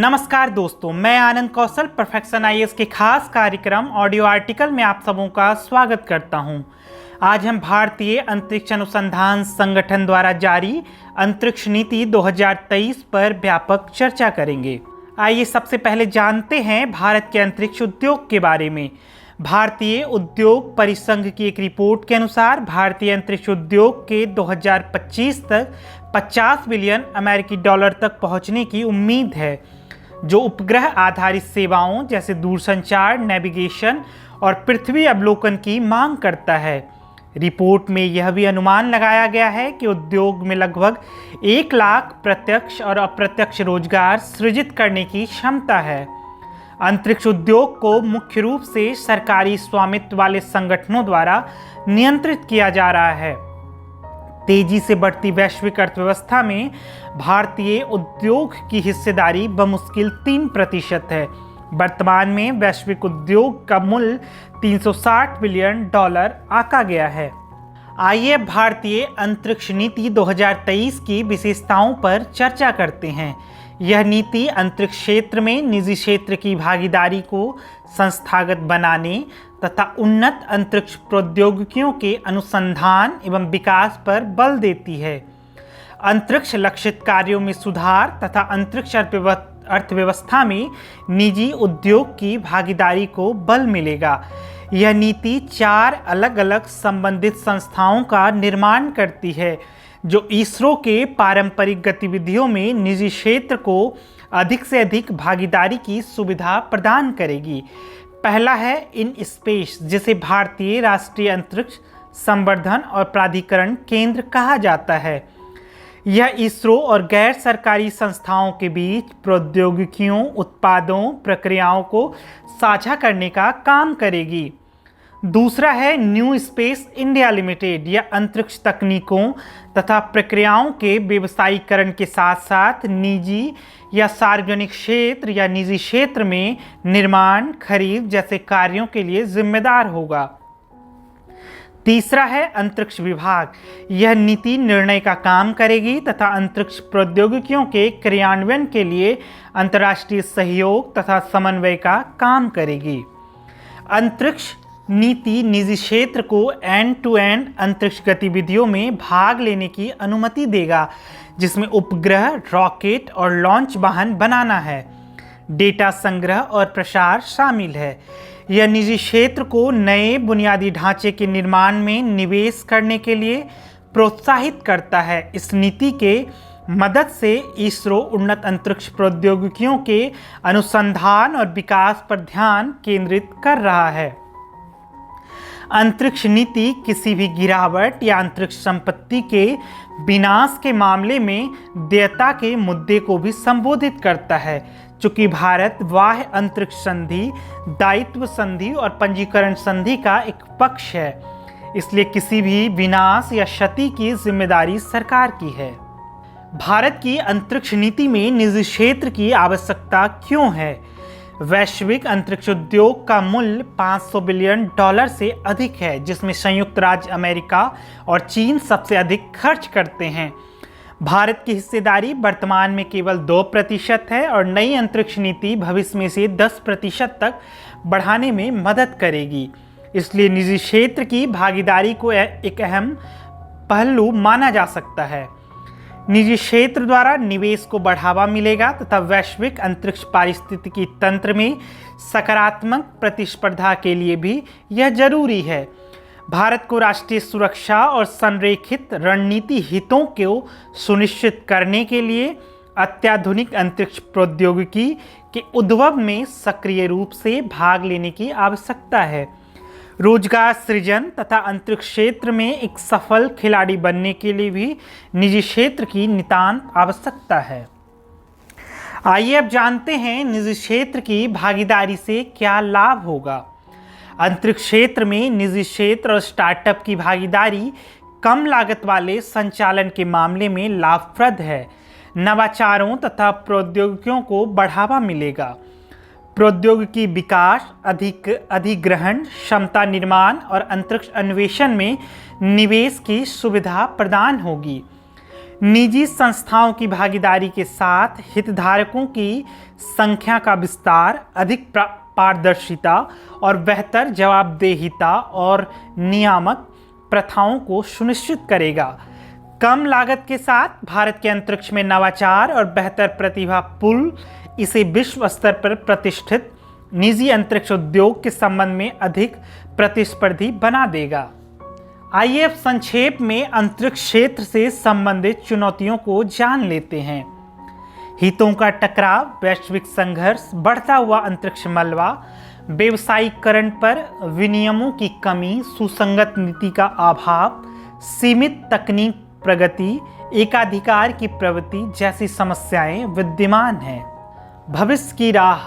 नमस्कार दोस्तों, मैं आनंद कौशल परफेक्शन आईएएस के खास कार्यक्रम ऑडियो आर्टिकल में आप सबों का स्वागत करता हूं। आज हम भारतीय अंतरिक्ष अनुसंधान संगठन द्वारा जारी अंतरिक्ष नीति 2023 पर व्यापक चर्चा करेंगे। आइए सबसे पहले जानते हैं भारत के अंतरिक्ष उद्योग के बारे में। भारतीय उद्योग परिसंघ की एक रिपोर्ट के अनुसार भारतीय अंतरिक्ष उद्योग के 2025 तक 50 बिलियन अमेरिकी डॉलर तक पहुंचने की उम्मीद है, जो उपग्रह आधारित सेवाओं जैसे दूरसंचार, नेविगेशन और पृथ्वी अवलोकन की मांग करता है। रिपोर्ट में यह भी अनुमान लगाया गया है कि उद्योग में लगभग 1 लाख प्रत्यक्ष और अप्रत्यक्ष रोजगार सृजित करने की क्षमता है। अंतरिक्ष उद्योग को मुख्य रूप से सरकारी स्वामित्व वाले संगठनों द्वारा नियंत्रित किया जा रहा है। तेजी से बढ़ती वैश्विक अर्थव्यवस्था में भारतीय उद्योग की हिस्सेदारी बमुश्किल 3% है। वर्तमान में वैश्विक उद्योग का मूल्य 360 बिलियन डॉलर आंका गया है। आइए भारतीय अंतरिक्ष नीति 2023 की विशेषताओं पर चर्चा करते हैं। यह नीति अंतरिक्ष क्षेत्र में निजी क्षेत्र की भागीदारी को संस्थागत बनाने तथा उन्नत अंतरिक्ष प्रौद्योगिकियों के अनुसंधान एवं विकास पर बल देती है। अंतरिक्ष लक्षित कार्यों में सुधार तथा अंतरिक्ष अर्थव्यवस्था में निजी उद्योग की भागीदारी को बल मिलेगा। यह नीति 4 अलग अलग संबंधित संस्थाओं का निर्माण करती है, जो इसरो के पारंपरिक गतिविधियों में निजी क्षेत्र को अधिक से अधिक भागीदारी की सुविधा प्रदान करेगी। पहला है इन स्पेस, जिसे भारतीय राष्ट्रीय अंतरिक्ष संवर्धन और प्राधिकरण केंद्र कहा जाता है। यह इसरो और गैर सरकारी संस्थाओं के बीच प्रौद्योगिकियों, उत्पादों, प्रक्रियाओं को साझा करने का काम करेगी। दूसरा है न्यू स्पेस इंडिया लिमिटेड। यह अंतरिक्ष तकनीकों तथा प्रक्रियाओं के व्यवसायीकरण के साथ साथ निजी या सार्वजनिक क्षेत्र या निजी क्षेत्र में निर्माण, खरीद जैसे कार्यों के लिए जिम्मेदार होगा। तीसरा है अंतरिक्ष विभाग। यह नीति निर्णय का काम करेगी तथा अंतरिक्ष प्रौद्योगिकियों के क्रियान्वयन के लिए अंतर्राष्ट्रीय सहयोग तथा समन्वय का काम करेगी। अंतरिक्ष नीति निजी क्षेत्र को एंड टू एंड अंतरिक्ष गतिविधियों में भाग लेने की अनुमति देगा, जिसमें उपग्रह, रॉकेट और लॉन्च वाहन बनाना है। डेटा संग्रह और प्रसार शामिल है। यह निजी क्षेत्र को नए बुनियादी ढांचे के निर्माण में निवेश करने के लिए प्रोत्साहित करता है। इस नीति के मदद से इसरो उन्नत अंतरिक्ष प्रौद्योगिकियों के अनुसंधान और विकास पर ध्यान केंद्रित कर रहा है। अंतरिक्ष नीति किसी भी गिरावट या अंतरिक्ष संपत्ति के विनाश के मामले में देयता के मुद्दे को भी संबोधित करता है। चूंकि भारत बाह्य अंतरिक्ष संधि, दायित्व संधि और पंजीकरण संधि का एक पक्ष है, इसलिए किसी भी विनाश या क्षति की जिम्मेदारी सरकार की है। भारत की अंतरिक्ष नीति में निजी क्षेत्र की आवश्यकता क्यों है? वैश्विक अंतरिक्ष उद्योग का मूल्य 500 बिलियन डॉलर से अधिक है, जिसमें संयुक्त राज्य अमेरिका और चीन सबसे अधिक खर्च करते हैं। भारत की हिस्सेदारी वर्तमान में केवल 2% है और नई अंतरिक्ष नीति भविष्य में से 10% तक बढ़ाने में मदद करेगी। इसलिए निजी क्षेत्र की भागीदारी को एक अहम पहलू माना जा सकता है। निजी क्षेत्र द्वारा निवेश को बढ़ावा मिलेगा तथा वैश्विक अंतरिक्ष पारिस्थितिकी तंत्र में सकारात्मक प्रतिस्पर्धा के लिए भी यह जरूरी है। भारत को राष्ट्रीय सुरक्षा और संरेखित रणनीति हितों को सुनिश्चित करने के लिए अत्याधुनिक अंतरिक्ष प्रौद्योगिकी के उद्भव में सक्रिय रूप से भाग लेने की आवश्यकता है। रोजगार सृजन तथा अंतरिक्ष क्षेत्र में एक सफल खिलाड़ी बनने के लिए भी निजी क्षेत्र की नितांत आवश्यकता है। आइए अब जानते हैं निजी क्षेत्र की भागीदारी से क्या लाभ होगा। अंतरिक्ष क्षेत्र में निजी क्षेत्र और स्टार्टअप की भागीदारी कम लागत वाले संचालन के मामले में लाभप्रद है। नवाचारों तथा प्रौद्योगिकियों को बढ़ावा मिलेगा। प्रौद्योगिकी विकास, अधिग्रहण, क्षमता निर्माण और अंतरिक्ष अन्वेषण में निवेश की सुविधा प्रदान होगी। निजी संस्थाओं की भागीदारी के साथ हितधारकों की संख्या का विस्तार, अधिक पारदर्शिता और बेहतर जवाबदेहिता और नियामक प्रथाओं को सुनिश्चित करेगा। कम लागत के साथ भारत के अंतरिक्ष में नवाचार और बेहतर प्रतिभा पूल इसे विश्व स्तर पर प्रतिष्ठित निजी अंतरिक्ष उद्योग के संबंध में अधिक प्रतिस्पर्धी बना देगा। आइए अब संक्षेप में अंतरिक्ष क्षेत्र से संबंधित चुनौतियों को जान लेते हैं। हितों का टकराव, वैश्विक संघर्ष, बढ़ता हुआ अंतरिक्ष मलबा, व्यावसायीकरण पर विनियमों की कमी, सुसंगत नीति का अभाव, सीमित तकनीक प्रगति, एकाधिकार की प्रवृत्ति जैसी समस्याएं विद्यमान हैं। भविष्य की राह।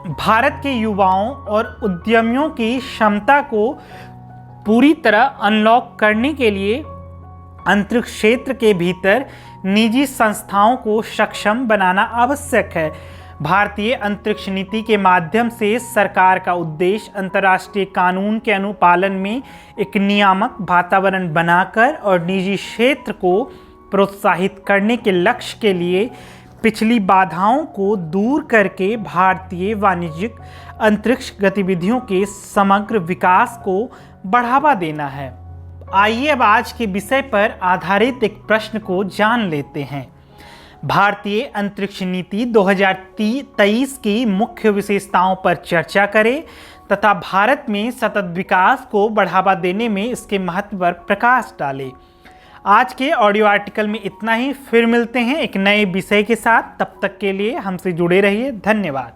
भारत के युवाओं और उद्यमियों की क्षमता को पूरी तरह अनलॉक करने के लिए अंतरिक्ष क्षेत्र के भीतर निजी संस्थाओं को सक्षम बनाना आवश्यक है। भारतीय अंतरिक्ष नीति के माध्यम से सरकार का उद्देश्य अंतर्राष्ट्रीय कानून के अनुपालन में एक नियामक वातावरण बनाकर और निजी क्षेत्र को प्रोत्साहित करने के लक्ष्य के लिए पिछली बाधाओं को दूर करके भारतीय वाणिज्यिक अंतरिक्ष गतिविधियों के समग्र विकास को बढ़ावा देना है। आइए अब आज के विषय पर आधारित एक प्रश्न को जान लेते हैं। भारतीय अंतरिक्ष नीति 2023 की मुख्य विशेषताओं पर चर्चा करें तथा भारत में सतत विकास को बढ़ावा देने में इसके महत्व पर प्रकाश डालें। आज के ऑडियो आर्टिकल में इतना ही। फिर मिलते हैं एक नए विषय के साथ। तब तक के लिए हमसे जुड़े रहिए। धन्यवाद।